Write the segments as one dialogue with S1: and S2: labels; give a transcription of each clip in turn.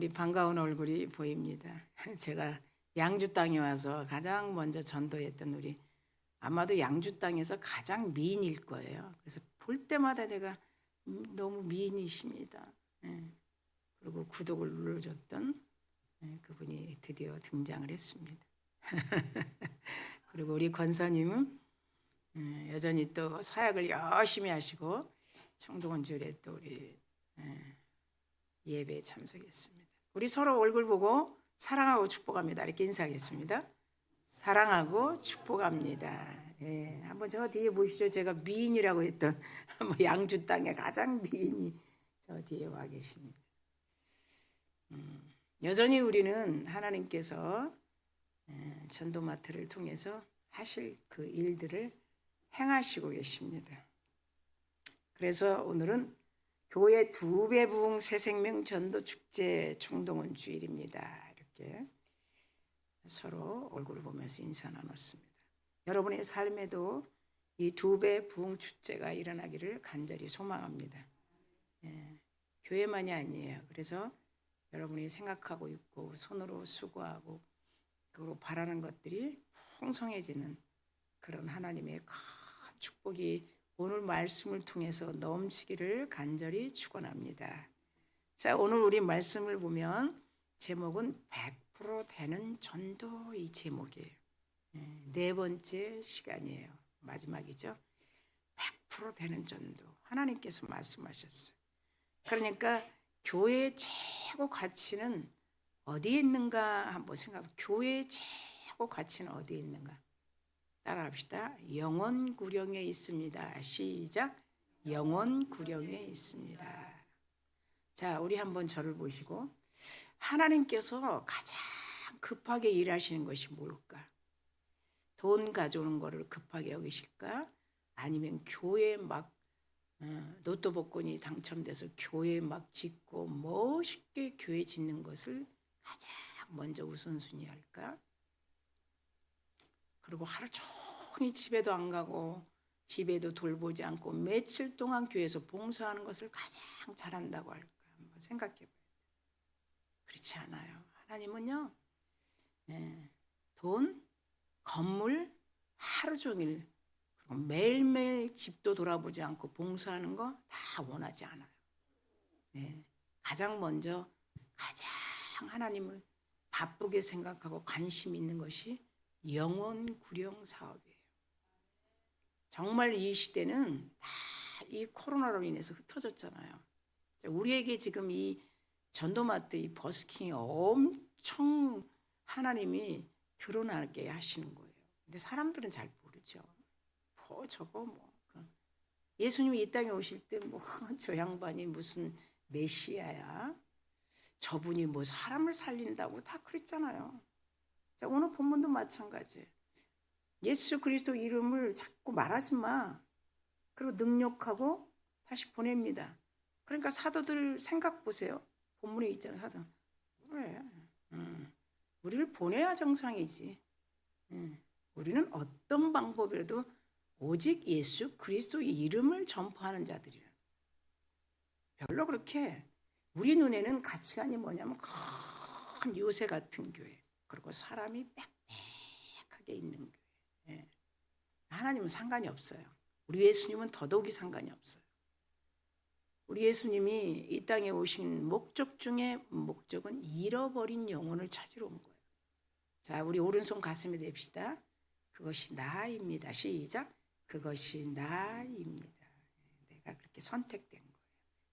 S1: 우리 반가운 얼굴이 보입니다. 제가 양주 땅에 와서 가장 먼저 전도했던 우리 아마도 양주 땅에서 가장 미인일 거예요. 그래서 볼 때마다 내가 너무 미인이십니다. 예. 그리고 구독을 눌러줬던 그분이 드디어 등장을 했습니다. 그리고 우리 권사님은 여전히 또 사역을 열심히 하시고 청동원 주일에 또 우리 예배에 참석했습니다. 우리 서로 얼굴 보고 사랑하고 축복합니다. 이렇게 인사하겠습니다. 사랑하고 축복합니다. 예, 한번 저 뒤에 보시죠. 제가 미인이라고 했던 양주 땅의 가장 미인이 저 뒤에 와 계십니다. 여전히 우리는 하나님께서 전도마트를 통해서 하실 그 일들을 행하시고 계십니다. 그래서 오늘은 교회 2배 부흥 새생명 전도 축제 총동원 주일입니다. 이렇게 서로 얼굴을 보면서 인사 나눴습니다. 여러분의 삶에도 이 2배 부흥 축제가 일어나기를 간절히 소망합니다. 교회만이 아니에요. 그래서 여러분이 생각하고 있고 손으로 수고하고 그리고 바라는 것들이 풍성해지는 그런 하나님의 큰 축복이 오늘 말씀을 통해서 넘치기를 간절히 축원합니다. 자, 오늘 우리 말씀을 보면 제목은 100% 되는 전도 이 제목이에요. 네 번째 시간이에요. 마지막이죠. 100% 되는 전도. 하나님께서 말씀하셨어요. 그러니까 교회의 최고 가치는 어디에 있는가 한번 생각해. 교회의 최고 가치는 어디에 있는가? 따라합시다. 영원구령에 있습니다. 시작. 영원구령에 있습니다. 자, 우리 한번 저를 보시고 하나님께서 가장 급하게 일하시는 것이 뭘까? 돈 가져오는 거를 급하게 여기실까? 아니면 교회 막 로또 복권이 당첨돼서 교회 막 짓고 멋있게 교회 짓는 것을 가장 먼저 우선순위 할까? 그리고 하루 종일 집에도 안 가고 집에도 돌보지 않고 며칠 동안 교회에서 봉사하는 것을 가장 잘한다고 할까? 한번 생각해 봐요. 그렇지 않아요. 하나님은요. 돈, 건물, 하루 종일 그리고 매일매일 집도 돌아보지 않고 봉사하는 거 다 원하지 않아요. 가장 먼저 가장 하나님을 바쁘게 생각하고 관심 있는 것이 영원구령 사업이에요. 정말 이 시대는 다 이 코로나로 인해서 흩어졌잖아요. 우리에게 지금 이 전도마트 이 버스킹이 엄청 하나님이 드러나게 하시는 거예요. 근데 사람들은 잘 모르죠. 저거 예수님이 이 땅에 오실 때 저 양반이 무슨 메시아야? 저분이 사람을 살린다고 다 그랬잖아요. 자, 오늘 본문도 마찬가지. 예수 그리스도 이름을 자꾸 말하지 마. 그리고 능력하고 다시 보냅니다. 그러니까 사도들 생각 보세요. 본문에 있잖아요. 사도. 그래. 우리를 보내야 정상이지. 우리는 어떤 방법이라도 오직 예수 그리스도 이름을 전파하는 자들이라. 별로 그렇게 우리 눈에는 가치관이 뭐냐면 큰 요새 같은 교회. 그리고 사람이 빽빽하게 있는 교회. 하나님은 상관이 없어요. 우리 예수님은 더더욱이 상관이 없어요. 우리 예수님이 이 땅에 오신 목적 중에 목적은 잃어버린 영혼을 찾으러 온 거예요. 자, 우리 오른손 가슴에 댑시다. 그것이 나입니다. 시작. 그것이 나입니다. 내가 그렇게 선택된 거예요.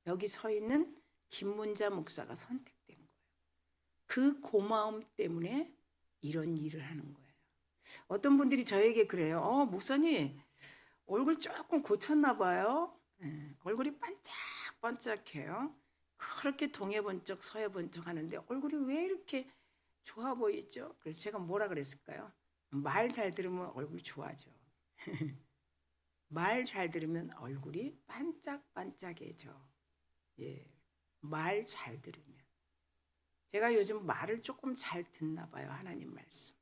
S1: 여기 서 있는 김문자 목사가 선택된 거예요. 그 고마움 때문에 이런 일을 하는 거예요. 어떤 분들이 저에게 그래요. 목사님 얼굴 조금 고쳤나 봐요. 얼굴이 반짝반짝해요. 그렇게 동해번쩍 서해번쩍 하는데 얼굴이 왜 이렇게 좋아 보이죠? 그래서 제가 뭐라 그랬을까요? 말 잘 들으면 얼굴 좋아져. 말 잘 들으면 얼굴이 반짝반짝해져. 말 잘 들으면. 제가 요즘 말을 조금 잘 듣나 봐요. 하나님 말씀.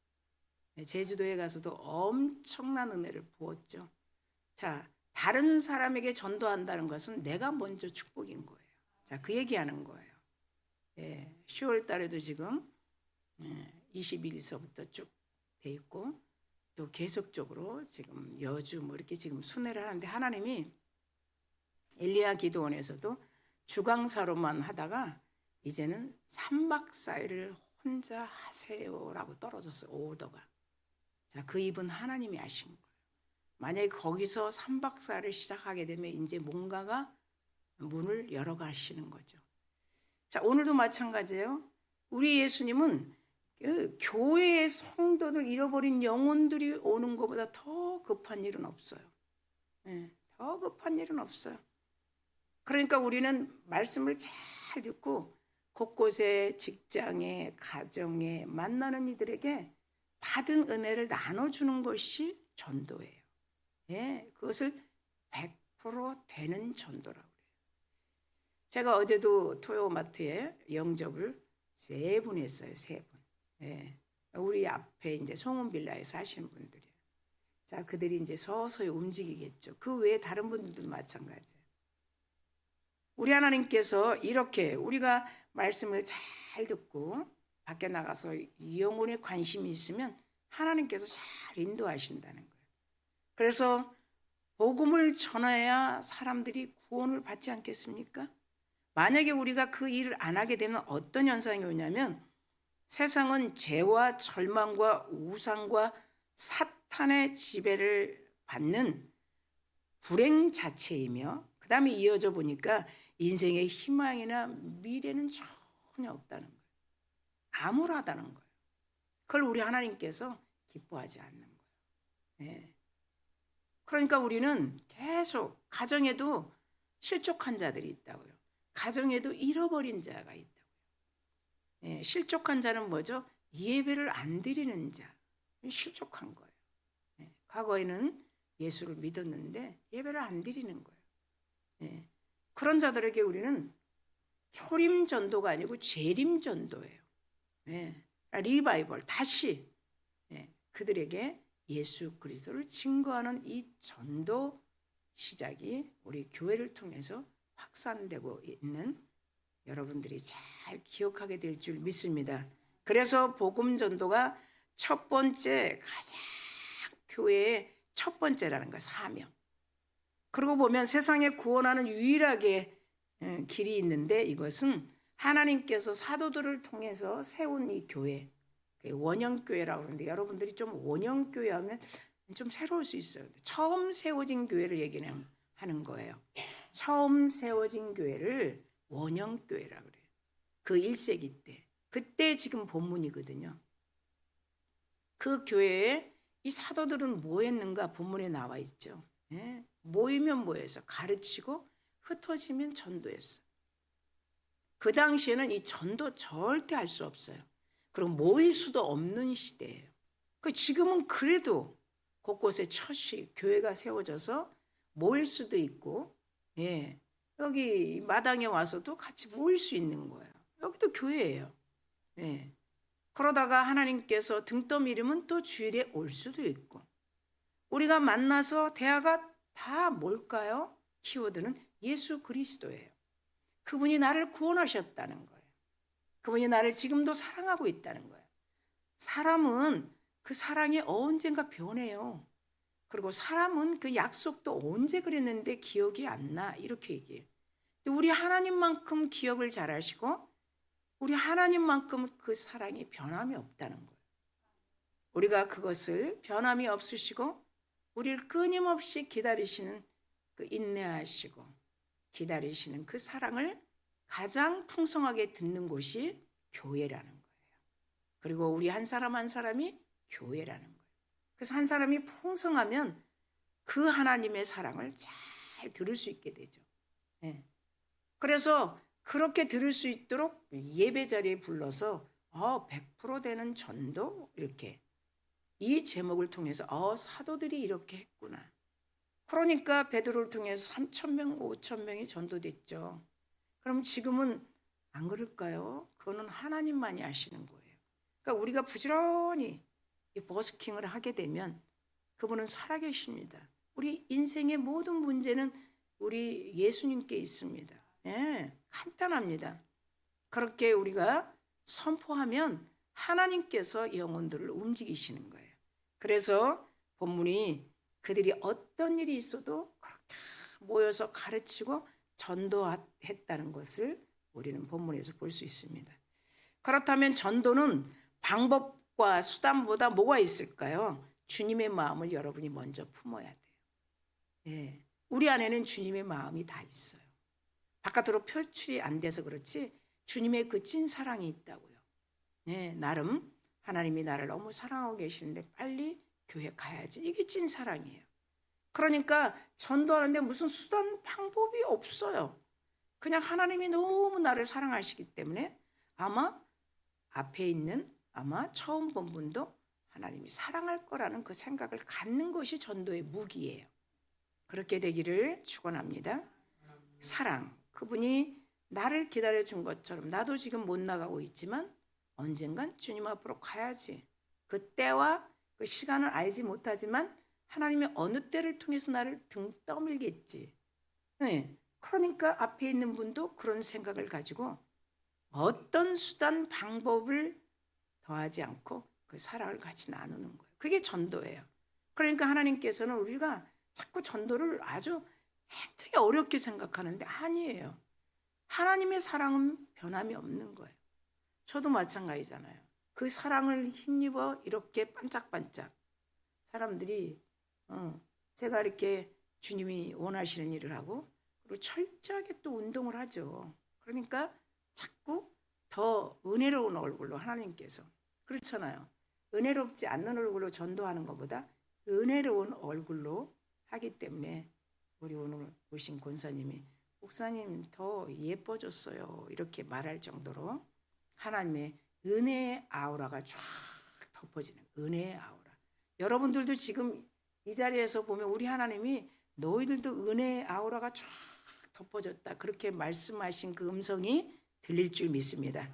S1: 제주도에 가서도 엄청난 은혜를 부었죠. 자, 다른 사람에게 전도한다는 것은 내가 먼저 축복인 거예요. 자, 그 얘기하는 거예요. 10월 달에도 지금 20일서부터 쭉 돼 있고 또 계속적으로 지금 여주 뭐 이렇게 지금 순회를 하는데 하나님이 엘리야 기도원에서도 주강사로만 하다가 이제는 3박 4일을 혼자 하세요라고 떨어졌어요. 오더가. 자, 그 입은 하나님이 하신 거예요. 만약에 거기서 3박 4일을 시작하게 되면 이제 뭔가가 문을 열어가시는 거죠. 자, 오늘도 마찬가지예요. 우리 예수님은 그 교회의 성도들 잃어버린 영혼들이 오는 것보다 더 급한 일은 없어요. 더 급한 일은 없어요. 그러니까 우리는 말씀을 잘 듣고 곳곳에 직장에 가정에 만나는 이들에게 받은 은혜를 나눠주는 것이 전도예요. 그것을 100% 되는 전도라고 그래요. 제가 어제도 토요마트에 영접을 3분 했어요. 3분. 우리 앞에 이제 송은빌라에서 하시는 분들이에요. 자, 그들이 이제 서서히 움직이겠죠. 그 외에 다른 분들도 마찬가지예요. 우리 하나님께서 이렇게 우리가 말씀을 잘 듣고 밖에 나가서 영혼에 관심이 있으면 하나님께서 잘 인도하신다는 거예요. 그래서 복음을 전해야 사람들이 구원을 받지 않겠습니까? 만약에 우리가 그 일을 안 하게 되면 어떤 현상이 오냐면 세상은 죄와 절망과 우상과 사탄의 지배를 받는 불행 자체이며 그 다음에 이어져 보니까 인생의 희망이나 미래는 전혀 없다는 거예요. 암울하다는 거예요. 그걸 우리 하나님께서 기뻐하지 않는 거예요. 그러니까 우리는 계속 가정에도 실족한 자들이 있다고요. 가정에도 잃어버린 자가 있다고요. 실족한 자는 뭐죠? 예배를 안 드리는 자. 실족한 거예요. 과거에는 예수를 믿었는데 예배를 안 드리는 거예요. 그런 자들에게 우리는 초림 전도가 아니고 재림 전도예요. 리바이벌 다시 그들에게 예수 그리스도를 증거하는 이 전도 시작이 우리 교회를 통해서 확산되고 있는 여러분들이 잘 기억하게 될 줄 믿습니다. 그래서 복음 전도가 첫 번째 가장 교회의 첫 번째라는 거예요. 사명. 그러고 보면 세상에 구원하는 유일하게 길이 있는데 이것은 하나님께서 사도들을 통해서 세운 이 교회, 원형교회라고 하는데 여러분들이 좀 원형교회 하면 좀 새로울 수 있어요. 처음 세워진 교회를 얘기하는 거예요. 처음 세워진 교회를 원형교회라고 그래요. 그 1세기 때. 그때 지금 본문이거든요. 그 교회에 이 사도들은 뭐 했는가 본문에 나와 있죠. 모이면 모여서 가르치고 흩어지면 전도했어. 그 당시에는 이 전도 절대 할 수 없어요. 그리고 모일 수도 없는 시대예요. 지금은 그래도 곳곳에 처시 교회가 세워져서 모일 수도 있고 여기 마당에 와서도 같이 모일 수 있는 거예요. 여기도 교회예요. 그러다가 하나님께서 등 떠밀으면 또 주일에 올 수도 있고 우리가 만나서 대화가 다 뭘까요? 키워드는 예수 그리스도예요. 그분이 나를 구원하셨다는 거예요. 그분이 나를 지금도 사랑하고 있다는 거예요. 사람은 그 사랑이 언젠가 변해요. 그리고 사람은 그 약속도 언제 그랬는데 기억이 안 나. 이렇게 얘기해요. 우리 하나님만큼 기억을 잘하시고 우리 하나님만큼 그 사랑이 변함이 없다는 거예요. 우리가 그것을 변함이 없으시고 우리를 끊임없이 기다리시는 그 인내하시고 기다리시는 그 사랑을 가장 풍성하게 듣는 곳이 교회라는 거예요. 그리고 우리 한 사람 한 사람이 교회라는 거예요. 그래서 한 사람이 풍성하면 그 하나님의 사랑을 잘 들을 수 있게 되죠. 그래서 그렇게 들을 수 있도록 예배 자리에 불러서 100% 되는 전도 이렇게 이 제목을 통해서 사도들이 이렇게 했구나. 그러니까 베드로를 통해서 3,000명, 5,000명이 전도됐죠. 그럼 지금은 안 그럴까요? 그거는 하나님만이 아시는 거예요. 그러니까 우리가 부지런히 이 버스킹을 하게 되면 그분은 살아계십니다. 우리 인생의 모든 문제는 우리 예수님께 있습니다. 간단합니다. 그렇게 우리가 선포하면 하나님께서 영혼들을 움직이시는 거예요. 그래서 본문이 그들이 어떤 일이 있어도 그렇게 모여서 가르치고 전도했다는 것을 우리는 본문에서 볼 수 있습니다. 그렇다면 전도는 방법과 수단보다 뭐가 있을까요? 주님의 마음을 여러분이 먼저 품어야 돼요. 예, 우리 안에는 주님의 마음이 다 있어요. 바깥으로 표출이 안 돼서 그렇지 주님의 그 찐 사랑이 있다고요. 네, 나름 하나님이 나를 너무 사랑하고 계시는데 빨리 교회 가야지. 이게 찐 사랑이에요. 그러니까 전도하는데 무슨 수단 방법이 없어요. 그냥 하나님이 너무 나를 사랑하시기 때문에 아마 앞에 있는 아마 처음 본 분도 하나님이 사랑할 거라는 그 생각을 갖는 것이 전도의 무기예요. 그렇게 되기를 축원합니다. 사랑, 그분이 나를 기다려준 것처럼 나도 지금 못 나가고 있지만 언젠간 주님 앞으로 가야지. 그 때와 그 시간을 알지 못하지만 하나님이 어느 때를 통해서 나를 등 떠밀겠지. 네. 그러니까 앞에 있는 분도 그런 생각을 가지고 어떤 수단 방법을 더하지 않고 그 사랑을 같이 나누는 거예요. 그게 전도예요. 그러니까 하나님께서는 우리가 자꾸 전도를 아주 굉장히 어렵게 생각하는데 아니에요. 하나님의 사랑은 변함이 없는 거예요. 저도 마찬가지잖아요. 그 사랑을 힘입어 이렇게 반짝반짝 사람들이 제가 이렇게 주님이 원하시는 일을 하고 그리고 철저하게 또 운동을 하죠. 그러니까 자꾸 더 은혜로운 얼굴로 하나님께서 그렇잖아요. 은혜롭지 않는 얼굴로 전도하는 것보다 은혜로운 얼굴로 하기 때문에 우리 오늘 오신 권사님이 목사님 더 예뻐졌어요. 이렇게 말할 정도로 하나님의 은혜의 아우라가 쫙 덮어지는 은혜의 아우라. 여러분들도 지금 이 자리에서 보면 우리 하나님이 너희들도 은혜의 아우라가 쫙 덮어졌다. 그렇게 말씀하신 그 음성이 들릴 줄 믿습니다.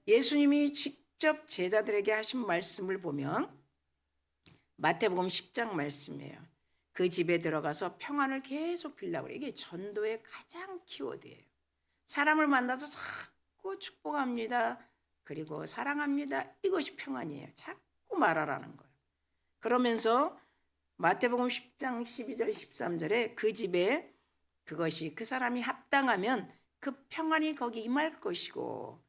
S1: 예수님이 직접 제자들에게 하신 말씀을 보면 마태복음 10장 말씀이에요. 그 집에 들어가서 평안을 계속 빌라고 그래요. 이게 전도의 가장 키워드예요. 사람을 만나서 자꾸 축복합니다. 그리고 사랑합니다. 이것이 평안이에요. 자꾸 말하라는 거예요. 그러면서 마태복음 10장 12절 13절에 그 집에 그것이 그 사람이 합당하면 그 평안이 거기 임할 것이고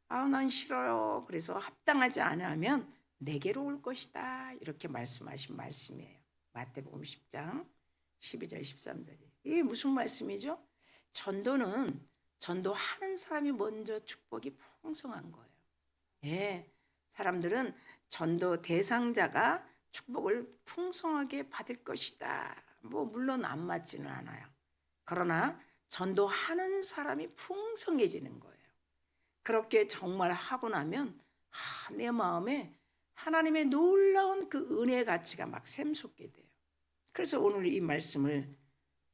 S1: 난 싫어요. 그래서 합당하지 않으면 내게로 올 것이다. 이렇게 말씀하신 말씀이에요. 마태복음 10장 12절 13절이. 이게 무슨 말씀이죠? 전도는 전도하는 사람이 먼저 축복이 풍성한 거예요. 예, 사람들은 전도 대상자가 축복을 풍성하게 받을 것이다. 물론 안 맞지는 않아요. 그러나 전도하는 사람이 풍성해지는 거예요. 그렇게 정말 하고 나면 내 마음에 하나님의 놀라운 그 은혜의 가치가 막 샘솟게 돼요. 그래서 오늘 이 말씀을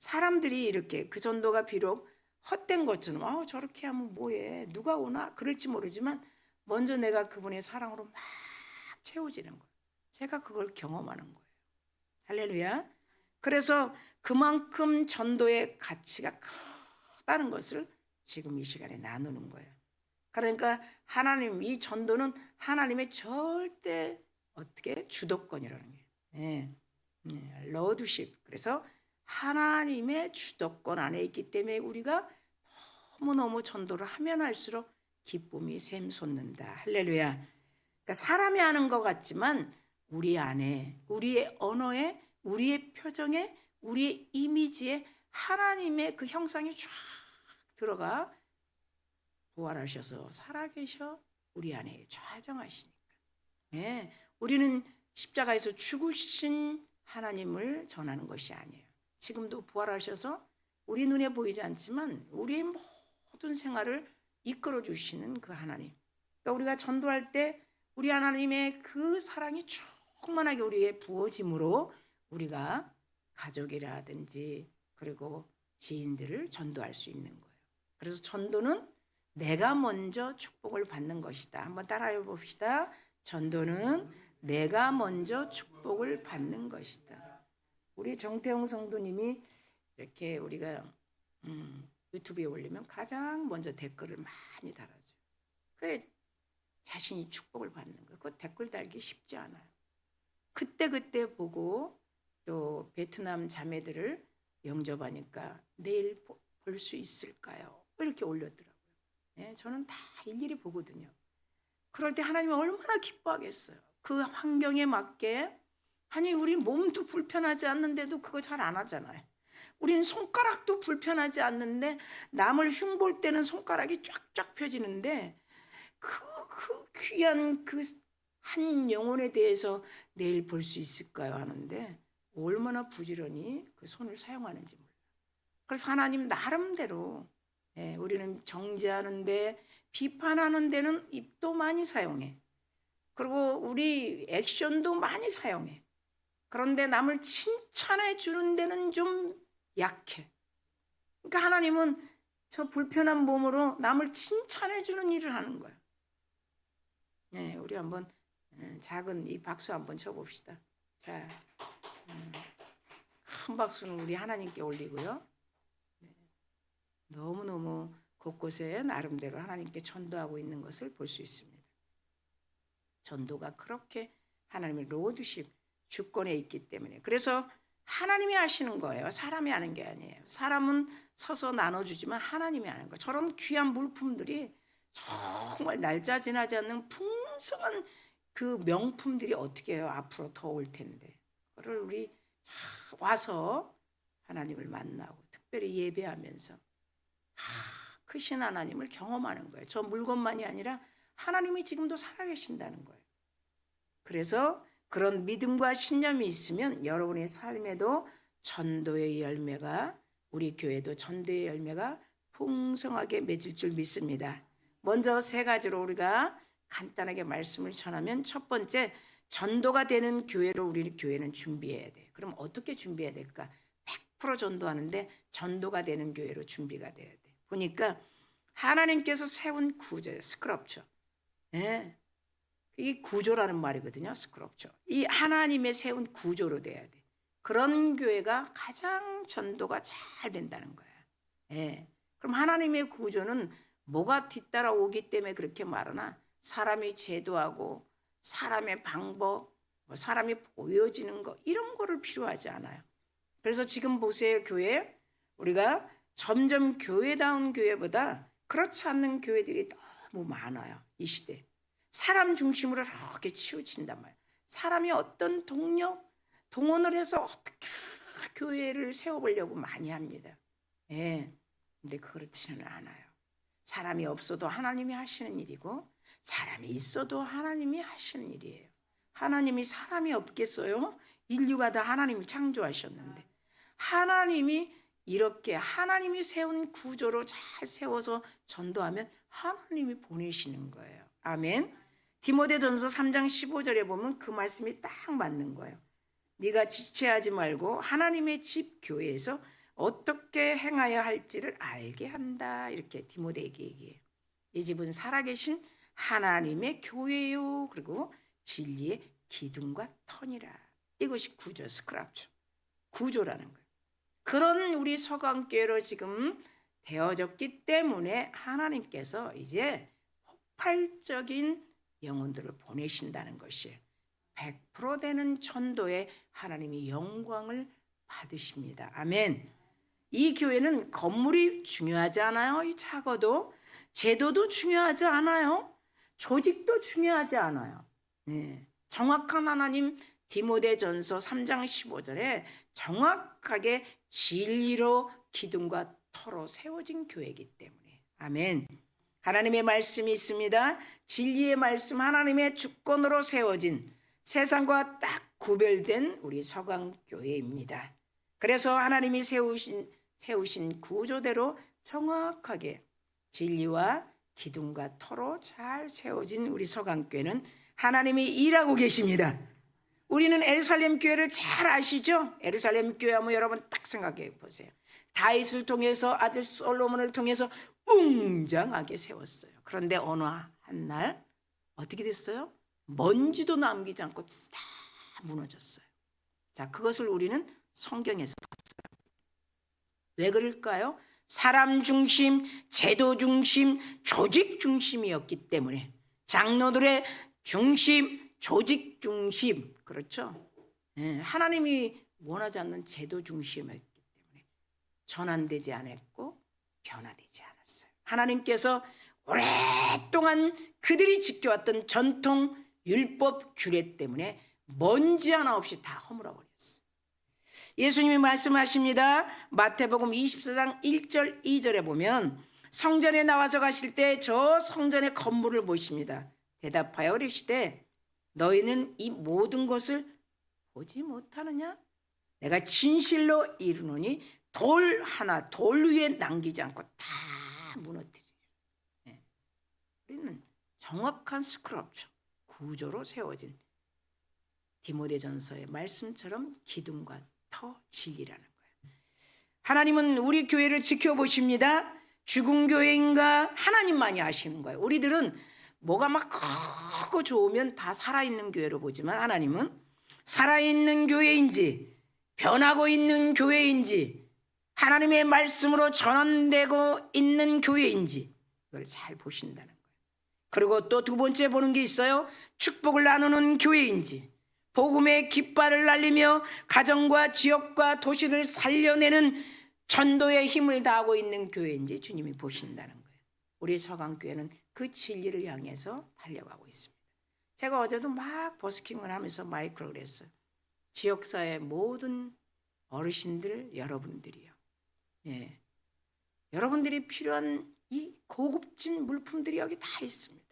S1: 사람들이 이렇게 그 전도가 비록 헛된 것처럼 저렇게 하면 뭐해 누가 오나 그럴지 모르지만 먼저 내가 그분의 사랑으로 막 채워지는 거예요. 제가 그걸 경험하는 거예요. 할렐루야. 그래서 그만큼 전도의 가치가 크다는 것을 지금 이 시간에 나누는 거예요. 그러니까 하나님 이 전도는 하나님의 절대 어떻게 주도권이라는 게. 러드십. 그래서 하나님의 주도권 안에 있기 때문에 우리가 너무너무 전도를 하면 할수록 기쁨이 샘솟는다. 할렐루야. 그러니까 사람이 하는 것 같지만 우리 안에 우리의 언어에 우리의 표정에 우리의 이미지에 하나님의 그 형상이 쫙 들어가 부활하셔서 살아계셔 우리 안에 좌정하시니까. 우리는 십자가에서 죽으신 하나님을 전하는 것이 아니에요. 지금도 부활하셔서 우리 눈에 보이지 않지만 우리의 모든 생활을 이끌어 주시는 그 하나님. 그러니까 우리가 전도할 때 우리 하나님의 그 사랑이 충만하게 우리에 부어짐으로 우리가 가족이라든지 그리고 지인들을 전도할 수 있는 거예요. 그래서 전도는 내가 먼저 축복을 받는 것이다. 한번 따라해 봅시다. 전도는 내가 먼저 축복을 받는 것이다. 우리 정태용 성도님이 이렇게 우리가 유튜브에 올리면 가장 먼저 댓글을 많이 달아줘요. 그래 자신이 축복을 받는 거예요. 그거 댓글 달기 쉽지 않아요. 그때 보고 또 베트남 자매들을 영접하니까 내일 볼 수 있을까요? 이렇게 올렸더라고요. 네, 저는 다 일일이 보거든요. 그럴 때 하나님은 얼마나 기뻐하겠어요. 그 환경에 맞게 아니 우리 몸도 불편하지 않는데도 그거 잘 안 하잖아요. 우린 손가락도 불편하지 않는데 남을 흉볼 때는 손가락이 쫙쫙 펴지는데 그 귀한 그 한 영혼에 대해서 내일 볼 수 있을까요? 하는데 얼마나 부지런히 그 손을 사용하는지 몰라요. 그래서 하나님 나름대로 우리는 정죄하는데 비판하는 데는 입도 많이 사용해. 그리고 우리 액션도 많이 사용해. 그런데 남을 칭찬해 주는 데는 좀 약해. 그러니까 하나님은 저 불편한 몸으로 남을 칭찬해 주는 일을 하는 거예요. 네, 우리 한번 작은 이 박수 한번 쳐봅시다. 자, 큰 박수는 우리 하나님께 올리고요. 너무너무 곳곳에 나름대로 하나님께 전도하고 있는 것을 볼 수 있습니다. 전도가 그렇게 하나님의 로드십 주권에 있기 때문에 그래서 하나님이 하시는 거예요. 사람이 하는 게 아니에요. 사람은 서서 나눠주지만 하나님이 하는 거예요. 저런 귀한 물품들이 정말 날짜 지나지 않는 풍성한 그 명품들이 어떻게 해요? 앞으로 더 올 텐데 그걸 우리 와서 하나님을 만나고 특별히 예배하면서 크신 하나님을 경험하는 거예요. 저 물건만이 아니라 하나님이 지금도 살아계신다는 거예요. 그래서 그런 믿음과 신념이 있으면 여러분의 삶에도 전도의 열매가 우리 교회도 전도의 열매가 풍성하게 맺을 줄 믿습니다. 먼저 세 가지로 우리가 간단하게 말씀을 전하면 첫 번째 전도가 되는 교회로 우리 교회는 준비해야 돼요. 그럼 어떻게 준비해야 될까? 100% 전도하는데 전도가 되는 교회로 준비가 돼야 돼. 보니까 하나님께서 세운 구조예요. 스크럽처. 네. 이 구조라는 말이거든요. 스크럽처. 이 하나님의 세운 구조로 돼야 돼. 그런 교회가 가장 전도가 잘 된다는 거야. 네. 그럼 하나님의 구조는 뭐가 뒤따라오기 때문에 그렇게 말하나? 사람이 제도하고 사람의 방법, 사람이 보여지는 거 이런 거를 필요하지 않아요. 그래서 지금 보세요. 교회 우리가 점점 교회다운 교회보다 그렇지 않는 교회들이 너무 많아요. 이 시대. 사람 중심으로 이렇게 치우친단 말이에요. 사람이 어떤 동원을 해서 어떻게 교회를 세워보려고 많이 합니다. 예. 근데 그렇지는 않아요. 사람이 없어도 하나님이 하시는 일이고 사람이 있어도 하나님이 하시는 일이에요. 하나님이 사람이 없겠어요? 인류가 다 하나님이 창조하셨는데 하나님이 이렇게 하나님이 세운 구조로 잘 세워서 전도하면 하나님이 보내시는 거예요. 아멘. 디모데전서 3장 15절에 보면 그 말씀이 딱 맞는 거예요. 네가 지체하지 말고 하나님의 집 교회에서 어떻게 행하여 할지를 알게 한다. 이렇게 디모데에게 얘기해요. 이 집은 살아계신 하나님의 교회요. 그리고 진리의 기둥과 터니라. 이것이 구조, 스크랍처. 구조라는 거예요. 그런 우리 서강교회로 지금 되어졌기 때문에 하나님께서 이제 폭발적인 영혼들을 보내신다는 것이 100% 되는 전도에 하나님이 영광을 받으십니다. 아멘. 이 교회는 건물이 중요하지 않아요. 이 작어도 제도도 중요하지 않아요. 조직도 중요하지 않아요. 네. 정확한 하나님 디모데전서 3장 15절에 정확하게 진리로 기둥과 터로 세워진 교회이기 때문에 아멘. 하나님의 말씀이 있습니다. 진리의 말씀 하나님의 주권으로 세워진 세상과 딱 구별된 우리 서강교회입니다. 그래서 하나님이 세우신 구조대로 정확하게 진리와 기둥과 터로 잘 세워진 우리 서강교회는 하나님이 일하고 계십니다. 우리는 예루살렘 교회를 잘 아시죠? 예루살렘 교회 하면 여러분 딱 생각해 보세요. 다윗을 통해서 아들 솔로몬을 통해서 웅장하게 세웠어요. 그런데 어느 한 날 어떻게 됐어요? 먼지도 남기지 않고 다 무너졌어요. 자, 그것을 우리는 성경에서 봤어요. 왜 그럴까요? 사람 중심, 제도 중심, 조직 중심이었기 때문에 장로들의 중심, 조직 중심, 그렇죠? 하나님이 원하지 않는 제도 중심이었기 때문에 전환되지 않았고 변화되지 않았어요. 하나님께서 오랫동안 그들이 지켜왔던 전통, 율법, 규례 때문에 먼지 하나 없이 다 허물어 버렸어요. 예수님이 말씀하십니다. 마태복음 24장 1절 2절에 보면 성전에 나와서 가실 때 저 성전의 건물을 보십니다. 대답하여 이르시되 너희는 이 모든 것을 보지 못하느냐? 내가 진실로 이르노니 돌 하나 돌 위에 남기지 않고 다 무너뜨리리라. 우리는 정확한 스크럽처 구조로 세워진 디모데전서의 말씀처럼 기둥과 터 진리라는 거예요. 하나님은 우리 교회를 지켜보십니다. 죽은 교회인가 하나님만이 아시는 거예요. 우리들은 뭐가 막 크고 좋으면 다 살아있는 교회로 보지만 하나님은 살아있는 교회인지 변하고 있는 교회인지 하나님의 말씀으로 전환되고 있는 교회인지 그걸 잘 보신다는 거예요. 그리고 또 두 번째 보는 게 있어요. 축복을 나누는 교회인지 복음의 깃발을 날리며 가정과 지역과 도시를 살려내는 전도의 힘을 다하고 있는 교회인지 주님이 보신다는 거예요. 우리 서강교회는 그 진리를 향해서 달려가고 있습니다. 제가 어제도 막 버스킹을 하면서 마이크로 그랬어요. 지역사회 모든 어르신들 여러분들이요. 여러분들이 필요한 이 고급진 물품들이 여기 다 있습니다.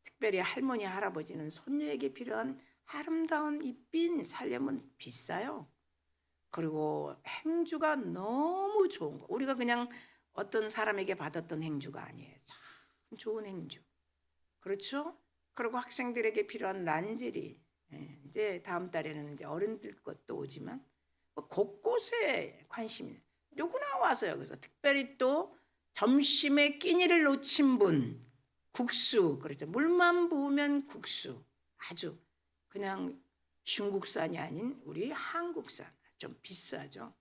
S1: 특별히 할머니, 할아버지는 손녀에게 필요한 아름다운 이 핀 살려면 비싸요. 그리고 행주가 너무 좋은 거. 우리가 그냥 어떤 사람에게 받았던 행주가 아니에요. 참 좋은 행주. 그렇죠? 그리고 학생들에게 필요한 란제리. 이제 다음 달에는 이제 어른들 것도 오지만 곳곳에 관심이. 누구나 와서요. 그래서 특별히 또 점심에 끼니를 놓친 분, 국수. 그렇죠. 물만 부으면 국수. 아주 그냥 중국산이 아닌 우리 한국산. 좀 비싸죠.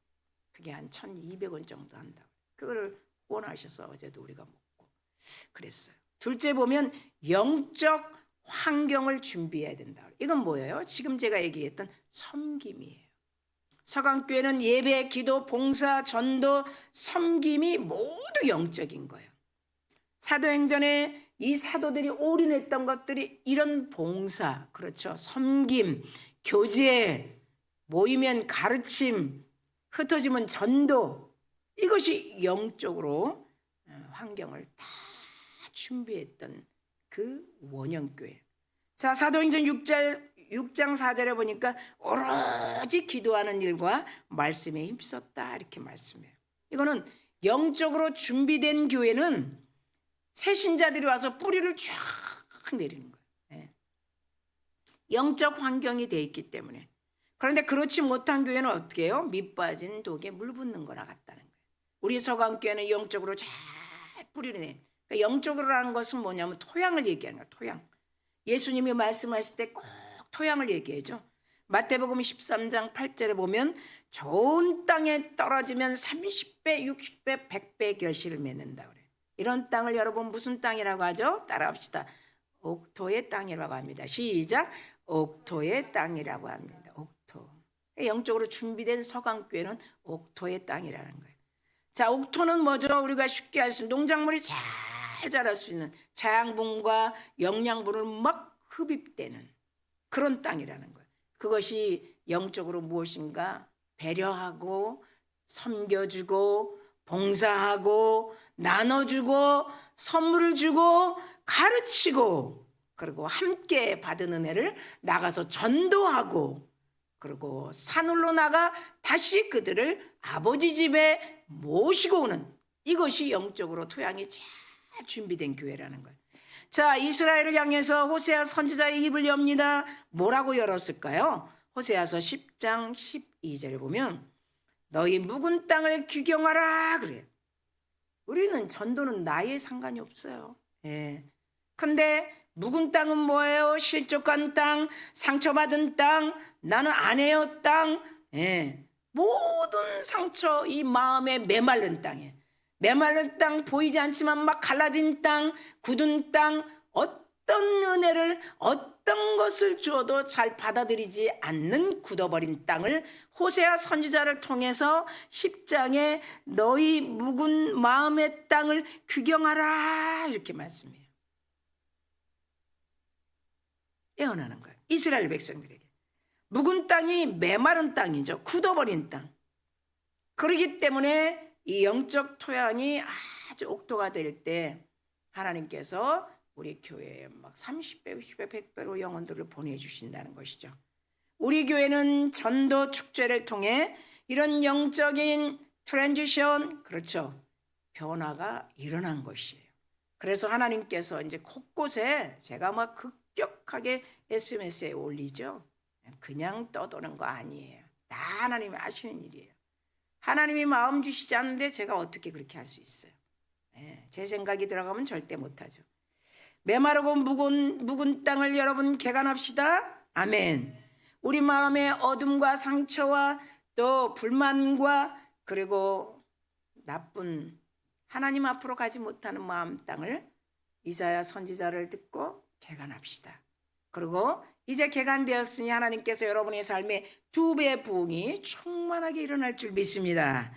S1: 그게 한 1,200원 정도 한다고. 그거를 원하셔서 어제도 우리가 먹고 그랬어요. 둘째 보면 영적 환경을 준비해야 된다. 이건 뭐예요? 지금 제가 얘기했던 섬김이에요. 서강교회는 예배, 기도, 봉사, 전도, 섬김이 모두 영적인 거예요. 사도행전에 이 사도들이 올인했던 것들이 이런 봉사, 그렇죠. 섬김, 교제, 모이면 가르침, 흩어지면 전도, 이것이 영적으로 환경을 다 준비했던 그 원형교회. 자, 사도행전 6장 4절에 보니까 오로지 기도하는 일과 말씀에 힘썼다 이렇게 말씀해요. 이거는 영적으로 준비된 교회는 새신자들이 와서 뿌리를 쫙 내리는 거예요. 영적 환경이 돼 있기 때문에. 그런데 그렇지 못한 교회는 어떻게 해요? 밑 빠진 독에 물 붓는 거나 같다는 거예요. 우리 서강교회는 영적으로 잘 뿌리를 내. 그러니까 영적으로라는 것은 뭐냐면 토양을 얘기하는 거예요. 토양. 예수님이 말씀하실 때 꼭 토양을 얘기해죠. 마태복음 13장 8절에 보면 좋은 땅에 떨어지면 30배, 60배, 100배 결실을 맺는다 그래요. 이런 땅을 여러분 무슨 땅이라고 하죠? 따라합시다. 옥토의 땅이라고 합니다. 시작. 옥토의 땅이라고 합니다. 옥토. 영적으로 준비된 서강교회는 옥토의 땅이라는 거예요. 자, 옥토는 뭐죠? 우리가 쉽게 알 수 있는 농작물이 잘 자랄 수 있는 자양분과 영양분을 막 흡입되는 그런 땅이라는 거예요. 그것이 영적으로 무엇인가 배려하고 섬겨주고 봉사하고 나눠주고 선물을 주고 가르치고 그리고 함께 받은 은혜를 나가서 전도하고 그리고 산울로 나가 다시 그들을 아버지 집에 모시고 오는 이것이 영적으로 토양이 잘 준비된 교회라는 거예요. 자, 이스라엘을 향해서 호세아 선지자의 입을 엽니다. 뭐라고 열었을까요? 호세아서 10장 12절에 보면 너희 묵은 땅을 규경하라 그래요. 우리는 전도는 나이에 상관이 없어요. 근데 묵은 땅은 뭐예요? 실족한 땅, 상처받은 땅, 나는 안 해요 땅. 모든 상처 이 마음에 메말른 땅에 메마른 땅, 보이지 않지만 막 갈라진 땅, 굳은 땅, 어떤 은혜를 어떤 것을 주어도 잘 받아들이지 않는 굳어버린 땅을 호세아 선지자를 통해서 10장에 너희 묵은 마음의 땅을 규경하라 이렇게 말씀해요. 예언하는 거예요. 이스라엘 백성들에게. 묵은 땅이 메마른 땅이죠. 굳어버린 땅. 그렇기 때문에 이 영적 토양이 아주 옥토가 될 때 하나님께서 우리 교회에 막 30배, 60배, 100배로 영혼들을 보내주신다는 것이죠. 우리 교회는 전도 축제를 통해 이런 영적인 트랜지션, 그렇죠, 변화가 일어난 것이에요. 그래서 하나님께서 이제 곳곳에 제가 막 급격하게 SNS에 올리죠. 그냥 떠도는 거 아니에요. 다 하나님이 아시는 일이에요. 하나님이 마음 주시지 않는데 제가 어떻게 그렇게 할 수 있어요? 제 생각이 들어가면 절대 못하죠. 메마르고 묵은 땅을 여러분 개간합시다. 아멘. 우리 마음의 어둠과 상처와 또 불만과 그리고 나쁜 하나님 앞으로 가지 못하는 마음 땅을 이사야 선지자를 듣고 개간합시다. 그리고 이제 개간되었으니 하나님께서 여러분의 삶에 2배의 부흥이 충만하게 일어날 줄 믿습니다.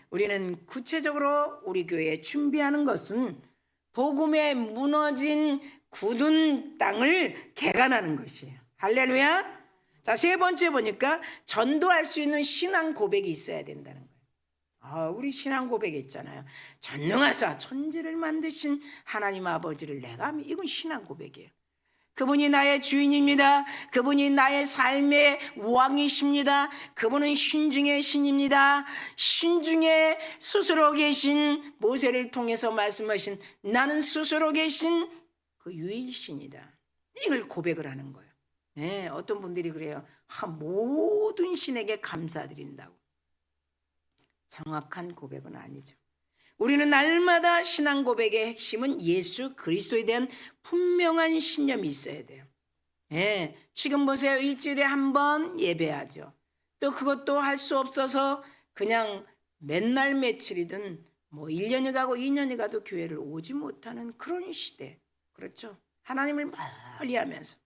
S1: 우리는 구체적으로 우리 교회에 준비하는 것은 복음에 무너진 굳은 땅을 개간하는 것이에요. 할렐루야. 자, 세 번째 보니까 전도할 수 있는 신앙 고백이 있어야 된다는 거예요. 우리 신앙 고백이 있잖아요. 전능하사 천지를 만드신 하나님 아버지를 내가 이건 신앙 고백이에요. 그분이 나의 주인입니다. 그분이 나의 삶의 왕이십니다. 그분은 신중의 신입니다. 신중에 스스로 계신 모세를 통해서 말씀하신 나는 스스로 계신 그 유일신이다. 이걸 고백을 하는 거예요. 네, 어떤 분들이 그래요. 모든 신에게 감사드린다고. 정확한 고백은 아니죠. 우리는 날마다 신앙 고백의 핵심은 예수 그리스도에 대한 분명한 신념이 있어야 돼요. 지금 보세요. 일주일에 한 번 예배하죠. 또 그것도 할 수 없어서 그냥 맨날 며칠이든 뭐 1년이 가고 2년이 가도 교회를 오지 못하는 그런 시대. 그렇죠. 하나님을 멀리 하면서.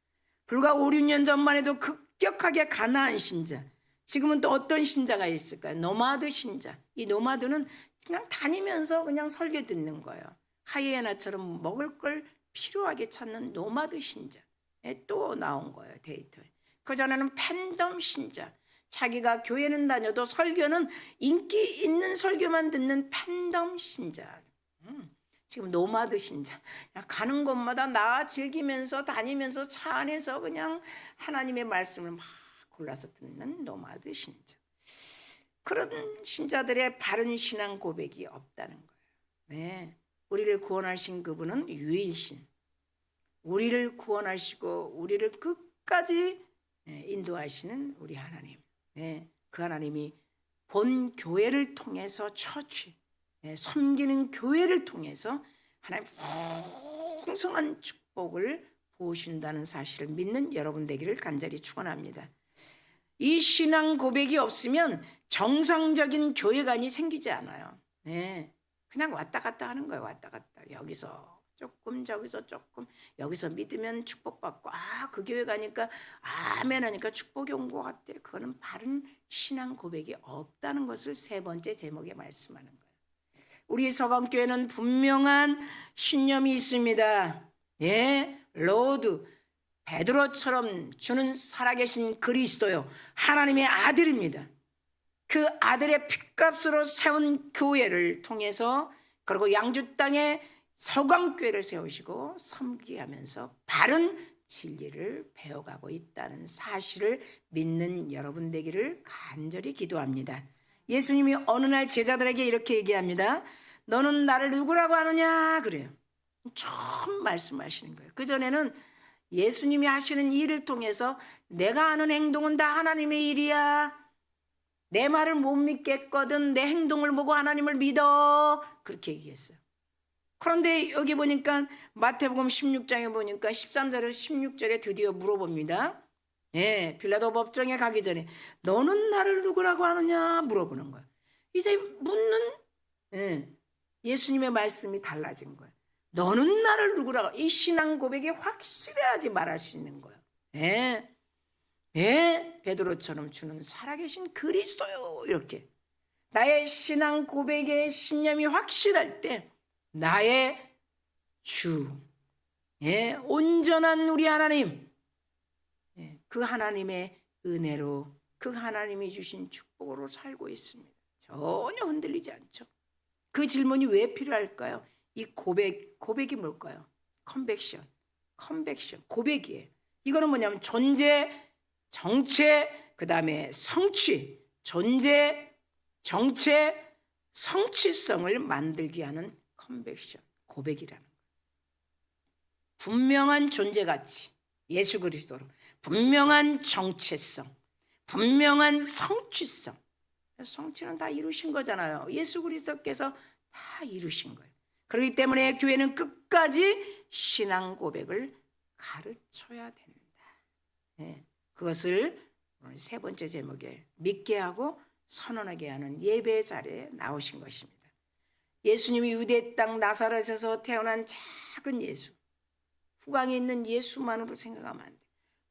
S1: 불과 5, 6년 전만 해도 급격하게 가나안 신자. 지금은 또 어떤 신자가 있을까요? 노마드 신자. 이 노마드는 그냥 다니면서 그냥 설교 듣는 거예요. 하이에나처럼 먹을 걸 필요하게 찾는 노마드 신자에 또 나온 거예요. 데이터에. 그전에는 팬덤 신자. 자기가 교회는 다녀도 설교는 인기 있는 설교만 듣는 팬덤 신자. 지금 노마드 신자. 가는 곳마다 나 즐기면서 다니면서 차 안에서 그냥 하나님의 말씀을 막 골라서 듣는 노마드 신자. 그런 신자들의 바른 신앙 고백이 없다는 거예요. 네, 우리를 구원하신 그분은 유일신. 우리를 구원하시고 우리를 끝까지 인도하시는 우리 하나님. 네, 그 하나님이 본 교회를 통해서 처치, 섬기는 교회를 통해서 하나님 풍성한 축복을 부으신다는 사실을 믿는 여러분 되기를 간절히 축원합니다. 이 신앙 고백이 없으면 정상적인 교회관이 생기지 않아요. 네, 그냥 왔다 갔다 하는 거예요. 왔다 갔다. 여기서 조금 저기서 조금 여기서 믿으면 축복받고 그 교회 가니까 아멘 하니까 축복이 온 것 같아. 그거는 바른 신앙 고백이 없다는 것을 세 번째 제목에 말씀하는 거예요. 우리 서강교회는 분명한 신념이 있습니다. 로드 베드로처럼 주는 살아계신 그리스도요, 하나님의 아들입니다. 그 아들의 핏값으로 세운 교회를 통해서 그리고 양주 땅에 서강교회를 세우시고 섬기하면서 바른 진리를 배워가고 있다는 사실을 믿는 여러분 되기를 간절히 기도합니다. 예수님이 어느 날 제자들에게 이렇게 얘기합니다. 너는 나를 누구라고 하느냐 그래요. 처음 말씀하시는 거예요. 그전에는 예수님이 하시는 일을 통해서 내가 하는 행동은 다 하나님의 일이야. 내 말을 못 믿겠거든 내 행동을 보고 하나님을 믿어. 그렇게 얘기했어요. 그런데 여기 보니까 마태복음 16장에 보니까 13절에서 16절에 드디어 물어봅니다. 빌라도 법정에 가기 전에 너는 나를 누구라고 하느냐 물어보는 거야. 이제 묻는 예수님의 말씀이 달라진 거예요. 너는 나를 누구라고? 이 신앙 고백이 확실해야지 말할 수 있는 거예요. 예, 예, 베드로처럼 주는 살아계신 그리스도요. 이렇게 나의 신앙 고백의 신념이 확실할 때 나의 주, 예, 온전한 우리 하나님, 예, 그 하나님의 은혜로 그 하나님이 주신 축복으로 살고 있습니다. 전혀 흔들리지 않죠. 그 질문이 왜 필요할까요? 이 고백이 뭘까요? 컨벡션, 고백이에요. 이거는 뭐냐면 존재, 정체, 그 다음에 성취, 존재, 정체, 성취성을 만들게 하는 컨벡션, 고백이라는 거예요. 분명한 존재 가치, 예수 그리스도로 분명한 정체성, 분명한 성취성. 성취는 다 이루신 거잖아요. 예수 그리스도께서 다 이루신 거예요. 그렇기 때문에 교회는 끝까지 신앙 고백을 가르쳐야 된다. 네, 그것을 오늘 세 번째 제목에 믿게 하고 선언하게 하는 예배 자리에 나오신 것입니다. 예수님이 유대 땅 나사렛에서 태어난 작은 예수, 후광에 있는 예수만으로 생각하면 안 돼.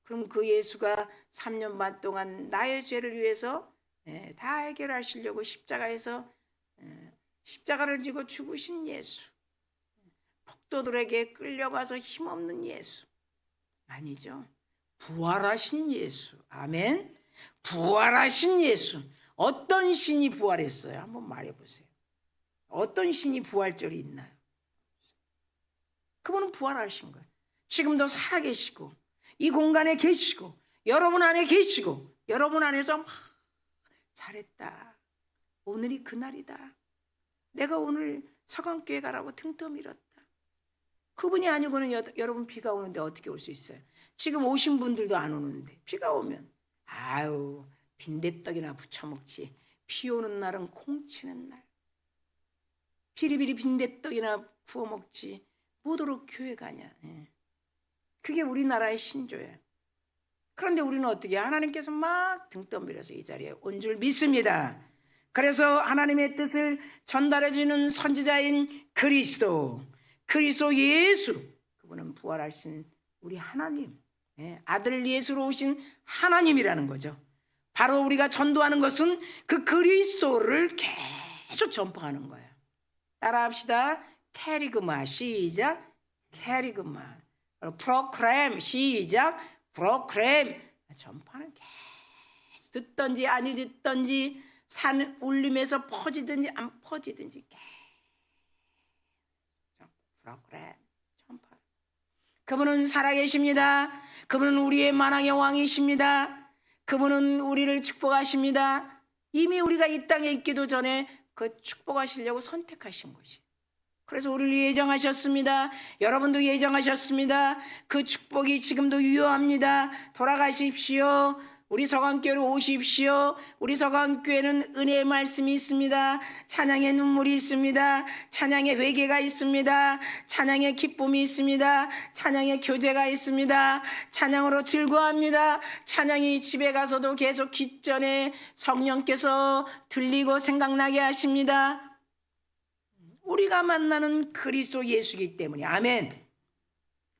S1: 그럼 그 예수가 3년 반 동안 나의 죄를 위해서 다 해결하시려고 십자가에서 십자가를 지고 죽으신 예수, 폭도들에게 끌려가서 힘없는 예수 아니죠. 부활하신 예수. 아멘. 부활하신 예수. 어떤 신이 부활했어요? 한번 말해보세요. 어떤 신이 부활절이 있나요? 그분은 부활하신 거예요. 지금도 살아계시고 이 공간에 계시고 여러분 안에 계시고 여러분 안에서 막 잘했다. 오늘이 그날이다. 내가 오늘 서강교회 가라고 등떠 밀었다. 그분이 아니고는 여러분 비가 오는데 어떻게 올 수 있어요? 지금 오신 분들도 안 오는데 비가 오면 아유 빈대떡이나 부쳐 먹지. 비 오는 날은 콩 치는 날. 비리비리 빈대떡이나 구워 먹지. 뭐도록 교회 가냐. 그게 우리나라의 신조예요. 그런데 우리는 어떻게 하나님께서 막 등 떠밀어서 이 자리에 온 줄 믿습니다. 그래서 하나님의 뜻을 전달해 주는 선지자인 그리스도 예수, 그분은 부활하신 우리 하나님, 아들 예수로 오신 하나님이라는 거죠. 바로 우리가 전도하는 것은 그 그리스도를 계속 전파하는 거예요. 따라합시다. 캐리그마. 시작. 캐리그마. 프로크램. 시작. 프로크램. 전파는 계속 듣든지 아니 듣든지 산 울림에서 퍼지든지 안 퍼지든지 프로크램. 전파. 그분은 살아계십니다. 그분은 우리의 만왕의 왕이십니다. 그분은 우리를 축복하십니다. 이미 우리가 이 땅에 있기도 전에 그 축복하시려고 선택하신 것이. 그래서 우리를 예정하셨습니다. 여러분도 예정하셨습니다. 그 축복이 지금도 유효합니다. 돌아가십시오. 우리 서강교회로 오십시오. 우리 서강교회는 은혜의 말씀이 있습니다. 찬양의 눈물이 있습니다. 찬양의 회개가 있습니다. 찬양의 기쁨이 있습니다. 찬양의 교제가 있습니다. 찬양으로 즐거워합니다. 찬양이 집에 가서도 계속 기전에 성령께서 들리고 생각나게 하십니다. 우리가 만나는 그리스도 예수이기 때문에 아멘.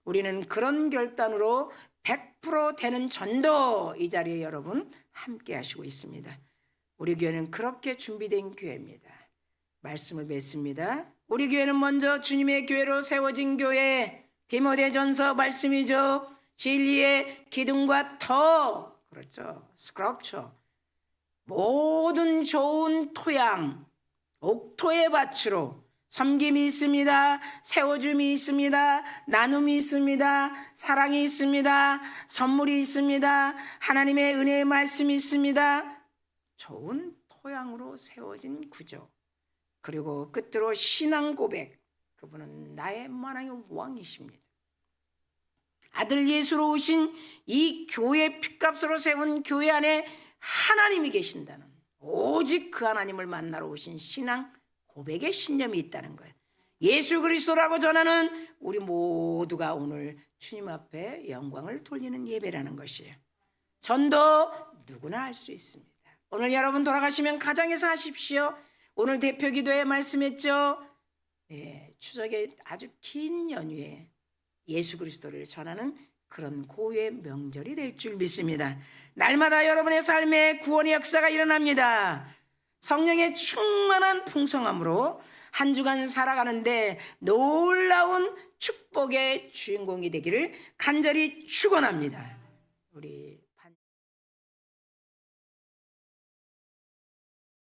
S1: 우리는 그런 결단으로 100% 되는 전도 이 자리에 여러분 함께 하시고 있습니다. 우리 교회는 그렇게 준비된 교회입니다. 말씀을 맺습니다. 우리 교회는 먼저 주님의 교회로 세워진 교회, 디모데전서 말씀이죠. 진리의 기둥과 터, 그렇죠. 스크럽처, 모든 좋은 토양, 옥토의 밭으로 섬김이 있습니다. 세워줌이 있습니다. 나눔이 있습니다. 사랑이 있습니다. 선물이 있습니다. 하나님의 은혜의 말씀이 있습니다. 좋은 토양으로 세워진 구조. 그리고 끝으로 신앙 고백. 그분은 나의 만왕의 왕이십니다. 아들 예수로 오신 이 교회 핏값으로 세운 교회 안에 하나님이 계신다는, 오직 그 하나님을 만나러 오신 신앙 고백의 신념이 있다는 거예요. 예수 그리스도라고 전하는 우리 모두가 오늘 주님 앞에 영광을 돌리는 예배라는 것이에요. 전도 누구나 할 수 있습니다. 오늘 여러분 돌아가시면 가정에서 하십시오. 오늘 대표 기도에 말씀했죠. 추석의 아주 긴 연휴에 예수 그리스도를 전하는 그런 고유의 명절이 될 줄 믿습니다. 날마다 여러분의 삶에 구원의 역사가 일어납니다. 성령의 충만한 풍성함으로 한 주간 살아가는데 놀라운 축복의 주인공이 되기를 간절히 축원합니다. 우리